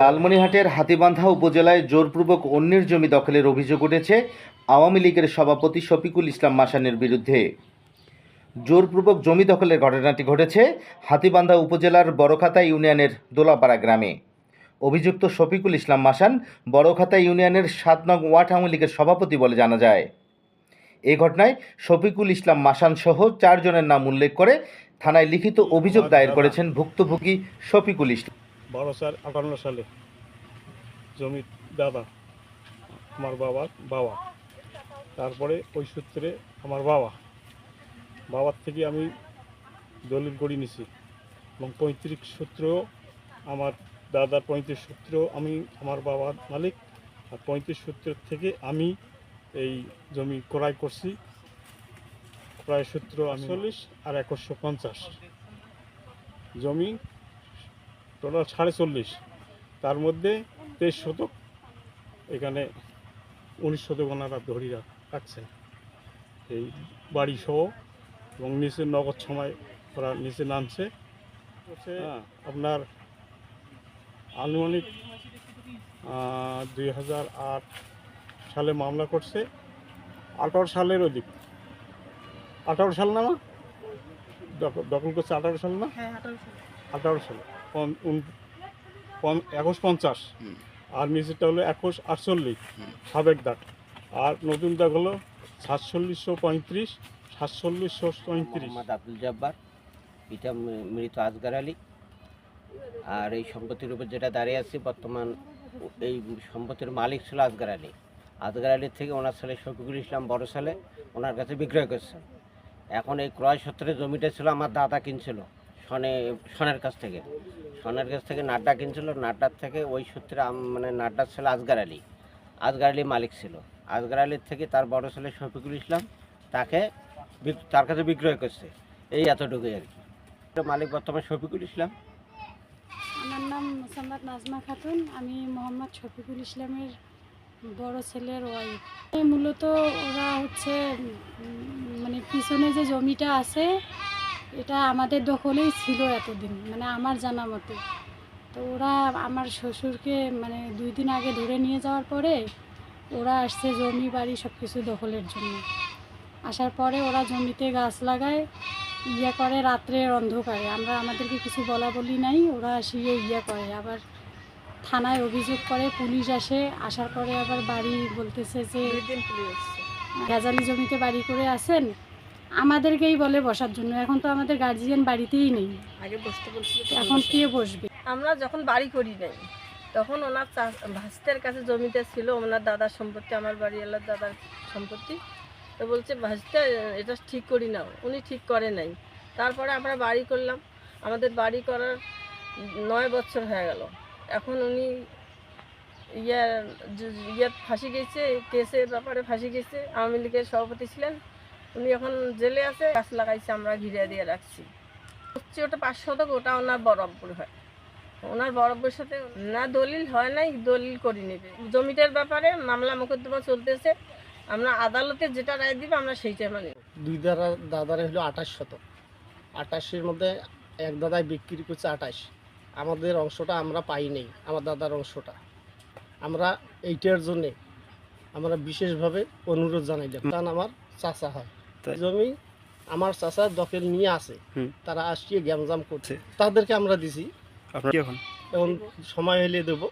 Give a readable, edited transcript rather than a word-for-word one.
লালমনিরহাটের হাতীবান্ধা উপজেলায় জোরপূর্বক অন্যের জমি দখলের অভিযোগ উঠেছে আওয়ামী লীগের সভাপতি শফিকুল ইসলাম মাসানের বিরুদ্ধে। জোরপূর্বক জমি দখলের ঘটনাটি ঘটেছে হাতীবান্ধা উপজেলার বড়খাতা ইউনিয়নের দোলাপাড়া গ্রামে। অভিযুক্ত শফিকুল ইসলাম মাসান বড়খাতা ইউনিয়নের ৭ নং ওয়ার্ড আওয়ামী লীগের সভাপতি বলে জানা যায়। এই ঘটনায় শফিকুল ইসলাম মাসান সহ 4 জনের নাম উল্লেখ করে থানায় লিখিত অভিযোগ দায়ের করেছেন ভুক্তভোগী শফিকুল ইসলাম। 1258 সালে জমির দাদা আমার বাবা, তারপরে ওই সূত্রে আমার বাবার থেকে আমি দলিল করে নিছি এবং 35 সূত্রেও আমার দাদার 35 সূত্রেও আমি আমার বাবার মালিক, আর 35 সূত্রের থেকে আমি এই জমি ক্রয় করছি। ক্রয় সূত্র 40 আর 150 জমি টোটাল 40.5, তার মধ্যে 23 শতক এখানে 19 শতক ওনারা ধরি রাখছেন এই বাড়ি সহ, এবং নিচে নগদ সময় ওরা নিচে নামছে। আপনার আনুমানিক 2008 সালে মামলা করছে, 18 সালের অধিক, 18 সাল না দখল করছে 18 সাল না, 18 সাল 2150, আর নিচেরটা হলো 2148 সাবেক দাগ, আর নতুন দাগ হলো 4735 4735। আব্দুল জব্বার, পিতা মৃত আসগার আলী। আর এই সম্পত্তির উপর যেটা দাঁড়িয়ে আছে বর্তমান, এই সম্পত্তির মালিক ছিল আসগার আলী। আসগার আলীর থেকে ওনার ছেলে শফিকুল ইসলাম বড় ছেলে ওনার কাছে বিক্রয় করছে। এখন এই ক্রয় সূত্রে জমিটা ছিল আমার দাদা কিনছিল সনের কাছ থেকে নাড্ডা কিনছিল। নাড্ডার থেকে ওই সূত্রে মানে নাড্ডার ছেলে আসগার আলী মালিক ছিল। আসগার আলীর থেকে তার বড় ছেলে শফিকুল ইসলাম তার কাছে বিক্রয় করছে। এই এতটুকুই আর কি। মালিক বর্তমানে শফিকুল ইসলাম। আমার নাম মোসাম্মদ নাজমা খাতুন, আমি মোহাম্মদ শফিকুল ইসলামের বড় ছেলের ওয়াইফ। মূলত ওরা হচ্ছে মানে পিছনে যে জমিটা আছে এটা আমাদের দখলেই ছিল এতদিন, মানে আমার জানা মতে। তো ওরা আমার শ্বশুরকে মানে 2 দিন আগে ধরে নিয়ে যাওয়ার পরে ওরা আসছে জমি বাড়ি সব কিছু দখলের জন্য। আসার পরে ওরা জমিতে গাছ লাগায়, করে রাত্রের অন্ধকারে। আমাদেরকে কিছু বলি নাই, ওরা আসিয়ে করে, আবার থানায় অভিযোগ করে, পুলিশ আসার পরে আবার বাড়ি বলতেছে যে গাজালি জমিতে বাড়ি করে আসেন, আমাদেরকেই বলে বসার জন্য। এখন তো আমাদের গার্জিয়ান বাড়িতেই নেই, আগে বসতে বলছিল, এখন কে বসবে? আমরা যখন বাড়ি করি নাই তখন ওনার ভাস্তের কাছে জমিতে ছিল ওনার দাদার সম্পত্তি, আমার বাড়িওয়ালার দাদার সম্পত্তি। তো বলছে ভাস্তে এটা ঠিক করি নাও, উনি ঠিক করে নাই। তারপরে আমরা বাড়ি করলাম, আমাদের বাড়ি করার 9 বছর হয়ে গেল। এখন উনি ফাঁসি গেছে, কেসের ব্যাপারে ফাঁসি গেছে। আওয়ামী লীগের সভাপতি ছিলেন উনি, এখন জেলে আছে। গাছ লাগাইছে, আমরা ঘিরে দিয়ে রাখছি। হচ্ছে ওটা 5 শতক, ওটা ওনার বরাবর হয়। ওনার বরাবরের সাথে না দলিল হয় নাই, দলিল করে নেবে। জমিটার ব্যাপারে মামলা মোকদ্দমা চলতেছে, আমরা আদালতে যেটা রায় দিবে আমরা সেইটাই মানি। 2 দাদারে হলো 28 শতক। 28-এর মধ্যে এক দাদাই বিক্রি করছে 28। আমাদের অংশটা আমরা পাই নেই, আমার দাদার অংশটা। আমরা এইটার জন্যে আমরা বিশেষভাবে অনুরোধ জানাই, কারণ আমার চাচা হয় জমি, আমার চাচা দখল নিয়ে আছে, তারা আসিয়ে গ্যামজাম করছে, তাদেরকে আমরা দিছি। এখন সময় হলে দেবো।